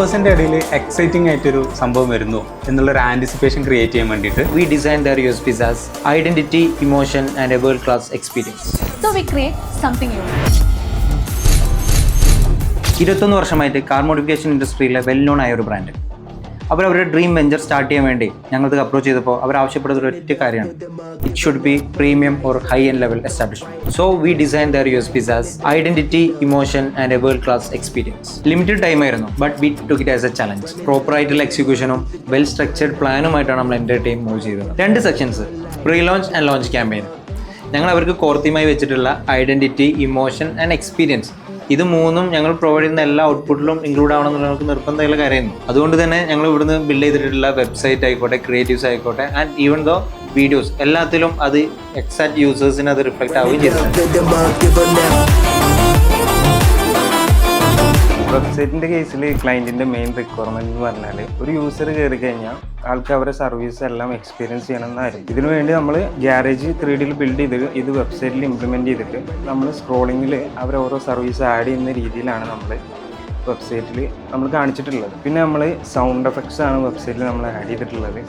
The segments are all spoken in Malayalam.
ലവേഴ്സിന്റെ ഇടയിൽ എക്സൈറ്റിംഗ് ആയിട്ടൊരു സംഭവം വരുന്നു എന്നുള്ളൊരു ആന്റിസിപ്പേഷൻ ക്രിയേറ്റ് ചെയ്യാൻ വേണ്ടിയിട്ട് we design their USPs as identity, emotion and a world-class experience. So we create something unique. 21 വർഷമായിട്ട് കാർ മോഡിഫിക്കേഷൻ ഇൻഡസ്ട്രിയിലെ വെൽ നോൺ ആയ ഒരു ബ്രാൻഡ്. അവർ അവരുടെ ഡ്രീം വെഞ്ചർ സ്റ്റാർട്ട് ചെയ്യാൻ വേണ്ടി ഞങ്ങൾക്ക് അപ്രോച്ച് ചെയ്തപ്പോൾ അവർ ആവശ്യപ്പെടുന്ന ഒരു ഒറ്റ കാര്യമാണ്, it should be premium or high end level establishment. So we design their USPs as identity, emotion and a world class experience. Limited time ആയിരുന്നു, but we took it as a challenge. Proper ആയിട്ടുള്ള എക്സിക്യൂഷനും വെൽ സ്ട്രക്ചർഡ് പ്ലാനുമായിട്ടാണ് നമ്മൾ എൻ്റെ ടീം മൂവ് ചെയ്തത്. 2 sections, pre launch and launch campaign. ഞങ്ങൾ അവർക്ക് കോർത്തിയുമായി വെച്ചിട്ടുള്ള ഐഡന്റിറ്റി, ഇമോഷൻ ആൻഡ് എക്സ്പീരിയൻസ്, ഇത് മൂന്നും ഞങ്ങൾ പ്രൊവൈഡ് ചെയ്യുന്ന എല്ലാ ഔട്ട്പുട്ടിലും ഇൻക്ലൂഡ് ആവണമെന്നുള്ള നമുക്ക് നിർബന്ധമുള്ള കാര്യമായിരുന്നു. അതുകൊണ്ട് തന്നെ ഞങ്ങൾ ഇവിടുന്ന് ബിൽഡ് ചെയ്തിട്ടുള്ള വെബ്സൈറ്റ് ആയിക്കോട്ടെ, ക്രിയേറ്റീവ്സ് ആയിക്കോട്ടെ ആൻഡ് ഈവൻ ദോ വീഡിയോസ്, എല്ലാത്തിലും അത് എക്സാക്ട് യൂസേഴ്സിന് അത് റിഫ്ലക്റ്റ് ആവുകയും ചെയ്തിട്ടുണ്ട്. വെബ്സൈറ്റിൻ്റെ കേസിൽ ക്ലയൻറ്റിൻ്റെ മെയിൻ റിക്വയർമെൻറ്റ് എന്ന് പറഞ്ഞാൽ ഒരു യൂസർ കയറി കഴിഞ്ഞാൽ ആൾക്ക് അവരുടെ സർവീസ് എല്ലാം എക്സ്പീരിയൻസ് ചെയ്യണമെന്നായിരുന്നു. ഇതിനു വേണ്ടി നമ്മൾ ഗ്യാരേജ് 3Dയിൽ ബിൽഡ് ചെയ്ത് ഇത് വെബ്സൈറ്റിൽ ഇംപ്ലിമെൻറ്റ് ചെയ്തിട്ട് നമ്മൾ സ്ക്രോളിങ്ങിൽ അവർ ഓരോ സർവീസ് ആഡ് ചെയ്യുന്ന രീതിയിലാണ് നമ്മൾ വെബ്സൈറ്റിൽ നമ്മൾ കാണിച്ചിട്ടുള്ളത്. പിന്നെ നമ്മൾ സൗണ്ട് എഫക്ട്സ് ആണ് വെബ്സൈറ്റിൽ നമ്മൾ ആഡ് ചെയ്തിട്ടുള്ളത്.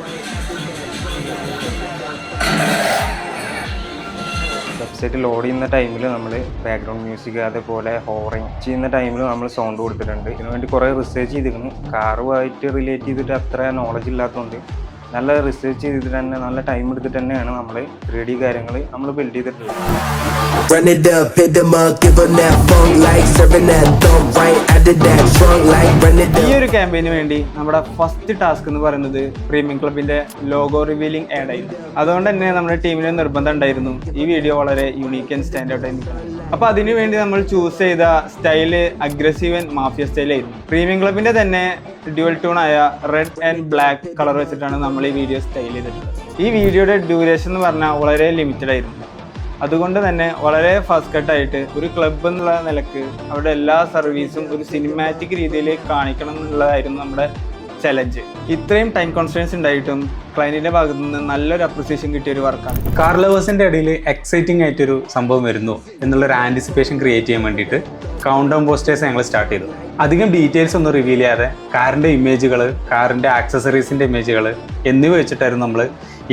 വെബ്സൈറ്റ് ലോഡ് ചെയ്യുന്ന ടൈമിൽ നമ്മൾ ബാക്ക്ഗ്രൗണ്ട് മ്യൂസിക് അതേപോലെ ഹോറിങ് ചെയ്യുന്ന ടൈമിൽ നമ്മൾ സൗണ്ട് കൊടുത്തിട്ടുണ്ട്. ഇതിനുവേണ്ടി കുറേ റിസർച്ച് ചെയ്തിരുന്നു. കാറുമായിട്ട് റിലേറ്റ് ചെയ്തിട്ട് അത്ര നോളജ് ഇല്ലാത്തതുകൊണ്ട് നല്ല റിസർച്ച് ചെയ്തിട്ട് തന്നെ നല്ല ടൈം എടുത്തിട്ട് തന്നെയാണ് നമ്മൾ 3D കാര്യങ്ങൾ നമ്മൾ ബിൽഡ് ചെയ്തിട്ടുള്ളത്. ഈ ഒരു ക്യാമ്പയിന് വേണ്ടി നമ്മുടെ ഫസ്റ്റ് ടാസ്ക് എന്ന് പറയുന്നത് പ്രീമിയം ക്ലബിന്റെ ലോഗോ റിവീലിംഗ് ആഡ് ആയിരുന്നു. അതുകൊണ്ട് തന്നെ നമ്മുടെ ടീമിന് നിർബന്ധം ഉണ്ടായിരുന്നു ഈ വീഡിയോ വളരെ യുണീക്ക് ആൻഡ് സ്റ്റാൻഡേർഡ് ആയി നിൽക്കണം. അപ്പോൾ അതിനു വേണ്ടി നമ്മൾ ചൂസ് ചെയ്ത സ്റ്റൈല് അഗ്രസീവ് ആൻഡ് മാഫിയ സ്റ്റൈലായിരുന്നു. പ്രീമിയം ക്ലബിന്റെ തന്നെ ഡ്യുവൽ ടൂൺ ആയ റെഡ് ആൻഡ് ബ്ലാക്ക് കളർ വെച്ചിട്ടാണ് നമ്മൾ ഈ വീഡിയോ സ്റ്റൈൽ ചെയ്തിട്ടുള്ളത്. ഈ വീഡിയോയുടെ ഡ്യൂറേഷൻ എന്ന് പറഞ്ഞാൽ വളരെ ലിമിറ്റഡ് ആയിരുന്നു. അതുകൊണ്ട് തന്നെ വളരെ ഫാസ്റ്റ് കട്ടായിട്ട് ഒരു ക്ലബ് എന്നുള്ള നിലക്ക് അവരുടെ എല്ലാ സർവീസും ഒരു സിനിമാറ്റിക് രീതിയിൽ കാണിക്കണം എന്നുള്ളതായിരുന്നു നമ്മുടെ ചലഞ്ച്. ഇത്രയും ടൈം കോൺസ്ട്രെയിൻസ് ഉണ്ടായിട്ടും ക്ലയന്റിന്റെ ഭാഗത്തു നിന്ന് നല്ലൊരു അപ്രിസിയേഷൻ കിട്ടിയ ഒരു വർക്കാണ്. കാർ ലവേഴ്സിന്റെ ഇടയിൽ എക്സൈറ്റിംഗ് ആയിട്ടൊരു സംഭവം വരുന്നു എന്നുള്ളൊരു ആന്റിസിപ്പേഷൻ ക്രിയേറ്റ് ചെയ്യാൻ വേണ്ടിയിട്ട് കൗണ്ട് ഡൗൺ പോസ്റ്റേഴ്സ് ഞങ്ങൾ സ്റ്റാർട്ട് ചെയ്തു. അധികം ഡീറ്റെയിൽസ് ഒന്നും റിവീൽ ചെയ്യാതെ കാറിൻ്റെ ഇമേജുകൾ, കാറിൻ്റെ ആക്സസറീസിൻ്റെ ഇമേജുകൾ എന്നിവ വെച്ചിട്ടായിരുന്നു നമ്മൾ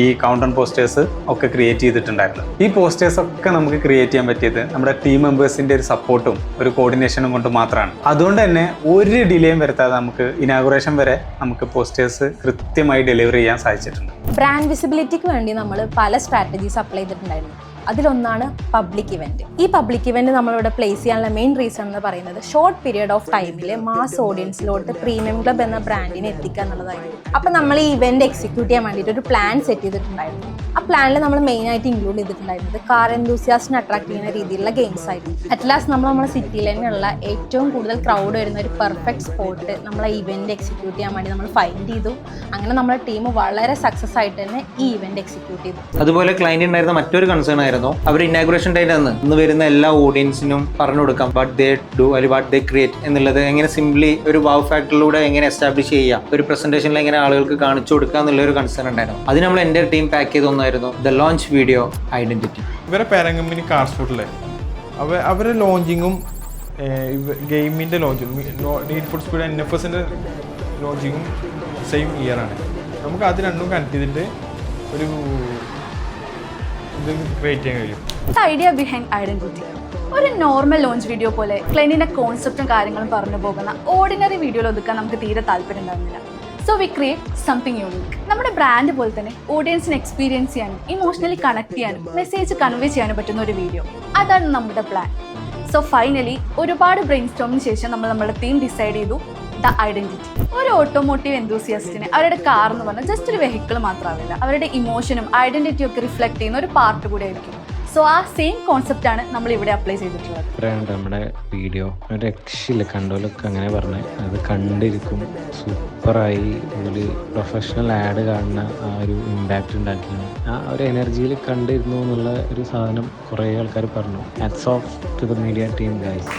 ഈ കൗണ്ട് ഡൗൺ പോസ്റ്റേഴ്സ് ഒക്കെ ക്രിയേറ്റ് ചെയ്തിട്ടുണ്ടായിരുന്നത്. ഈ പോസ്റ്റേഴ്സ് ഒക്കെ നമുക്ക് ക്രിയേറ്റ് ചെയ്യാൻ പറ്റിയത് നമ്മുടെ ടീം മെമ്പേഴ്സിൻ്റെ ഒരു സപ്പോർട്ടും ഒരു കോർഡിനേഷനും കൊണ്ട് മാത്രമാണ്. അതുകൊണ്ട് തന്നെ ഒരു ഡിലേയും വരുത്താതെ നമുക്ക് ഇനാഗുറേഷൻ വരെ നമുക്ക് പോസ്റ്റേഴ്സ് കൃത്യമായി ഡെലിവർ ചെയ്യാൻ സാധിച്ചിട്ടുണ്ട്. ബ്രാൻഡ് വിസിബിലിറ്റിക്ക് വേണ്ടി നമ്മൾ പല സ്ട്രാറ്റജീസ് അപ്ലൈ ചെയ്തിട്ടുണ്ടായിരുന്നു. അതിലൊന്നാണ് പബ്ലിക് ഇവന്റ്. ഈ പബ്ലിക് ഇവന്റ് നമ്മളിവിടെ പ്ലേസ് ചെയ്യാനുള്ള മെയിൻ റീസൺ എന്ന് പറയുന്നത് ഷോർട്ട് പീരിയഡ് ഓഫ് ടൈമിൽ മാസ് ഓഡിയൻസിലോട്ട് പ്രീമിയം ക്ലബ് എന്ന ബ്രാൻഡിനെ എത്തിക്കുക എന്നുള്ളതായിരുന്നു. അപ്പം നമ്മൾ ഈ ഇവന്റ് എക്സിക്യൂട്ട് ചെയ്യാൻ വേണ്ടിയിട്ട് ഒരു പ്ലാൻ സെറ്റ് ചെയ്തിട്ടുണ്ടായിരുന്നു. ആ പ്ലാനിൽ നമ്മൾ മെയിനായിട്ട് ഇൻക്ലൂഡ് ചെയ്തിട്ടുണ്ടായിരുന്നത് കാർ എന്തൂസിയാസ്റ്റിനെ അട്രാക്ട് ചെയ്യുന്ന രീതിയിലുള്ള ഗെയിംസ് ആയിരുന്നു. അറ്റ് ലാസ്റ്റ് നമ്മുടെ സിറ്റിയിൽ തന്നെയുള്ള ഏറ്റവും കൂടുതൽ ക്രൗഡ് വരുന്ന ഒരു പെർഫെക്റ്റ് സ്പോട്ട് നമ്മളെ ഇവന്റ് എക്സിക്യൂട്ട് ചെയ്യാൻ വേണ്ടി നമ്മൾ ഫൈൻഡ് ചെയ്തു. അങ്ങനെ നമ്മുടെ ടീം വളരെ സക്സസ് ആയിട്ട് തന്നെ ഈ ഇവന്റ് എക്സിക്യൂട്ട് ചെയ്തു. അതുപോലെ ക്ലയന്റ് ഉണ്ടായിരുന്ന മറ്റൊരു കൺസേൺ ആയിരുന്നു, അവർ ഇനാഗുറേഷൻ ഡേറ്റ് ഇന്ന് വരുന്ന എല്ലാ ഓഡിയൻസിനും പറഞ്ഞു കൊടുക്കാം വാട്ട് ദേ ഡു അല്ലെങ്കിൽ വാട്ട് ദേ ക്രിയേറ്റ് എന്നുള്ളത് എങ്ങനെ സിംപ്ലി ഒരു വാവ് ഫാക്ടറിലൂടെ എങ്ങനെ എസ്റ്റാബ്ലിഷ് ചെയ്യാം, ഒരു പ്രസന്റേഷനിൽ എങ്ങനെ ആളുകൾക്ക് കാണിച്ചു കൊടുക്കുക എന്നുള്ളൊരു കൺസേൺ ഉണ്ടായിരുന്നു. അത് നമ്മൾ എൻ്റെ ടീം പാക്ക് ചെയ്ത ഒന്നായിരുന്നു ദ ലോഞ്ച് വീഡിയോ ഐഡന്റിറ്റി. ഇവരെ പേരന്റ് കമ്പനി കാർ സ്പോർട്ടിലെ അവരുടെ ലോഞ്ചിങ്ങും ഗെയിമിൻ്റെ ലോഞ്ചും നീഡ് ഫോർ സ്പീഡ് NFSന്റെ ലോഞ്ചിങ്ങും സെയിം ഇയർ ആണ്. നമുക്ക് അത് രണ്ടും കണക്ട് ചെയ്തിട്ട് ഒരു ക്രിയേറ്റ് ചെയ്യാൻ കഴിയും. ഐഡിയ ബിഹൈൻഡ് ഐഡന്റിറ്റി ഒരു നോർമൽ ലോഞ്ച് വീഡിയോ പോലെ ക്ലയന്റിന്റെ കോൺസെപ്റ്റും കാര്യങ്ങളും പറഞ്ഞു പോകുന്ന ഓർഡിനറി വീഡിയോയിൽ ഒതുക്കാൻ നമുക്ക് തീരെ താല്പര്യം ഉണ്ടാകുന്നില്ല. So we create something unique. നമ്മുടെ ബ്രാൻഡ് പോലെ തന്നെ ഓഡിയൻസിനെ എക്സ്പീരിയൻസ് ചെയ്യാനും ഇമോഷണലി കണക്ട് ചെയ്യാനും മെസ്സേജ് കൺവേ ചെയ്യാനും പറ്റുന്ന ഒരു വീഡിയോ, അതാണ് നമ്മുടെ പ്ലാൻ. സോ ഫൈനലി ഒരുപാട് ബ്രെയിൻ സ്റ്റോമിന് ശേഷം നമ്മൾ നമ്മുടെ തീം ഡിസൈഡ് ചെയ്തു, ദ ഐഡന്റിറ്റി. ഒരു ഓട്ടോമോട്ടീവ് എന്തൂസിയാസ്റ്റിന് അവരുടെ കാർ എന്ന് പറഞ്ഞാൽ ജസ്റ്റ് ഒരു വെഹിക്കിൾ മാത്രമാവില്ല, അവരുടെ ഇമോഷനും ഐഡന്റിറ്റിയും ഒക്കെ റിഫ്ലക്ട് ചെയ്യുന്ന ഒരു പാർട്ട് കൂടെ ആയിരിക്കും. സോ ആ സെയിം കോൺസെപ്റ്റ് ആണ് നമ്മൾ ഇവിടെ അപ്ലൈ ചെയ്തിട്ടുള്ളത്. നമ്മുടെ വീഡിയോ ഒരു രക്ഷയില്ല, കണ്ടോലൊക്കെ അങ്ങനെ പറഞ്ഞ് അത് കണ്ടിരിക്കും. സൂപ്പറായി, ഒരു പ്രൊഫഷണൽ ആഡ് കാണുന്ന ആ ഒരു ഇമ്പാക്റ്റ് ഉണ്ടാക്കിയാണ്. ആ ഒരു എനർജിയിൽ കണ്ടിരുന്നു എന്നുള്ള ഒരു സാധനം കുറേ ആൾക്കാർ പറഞ്ഞു. Hats of two the media team guys.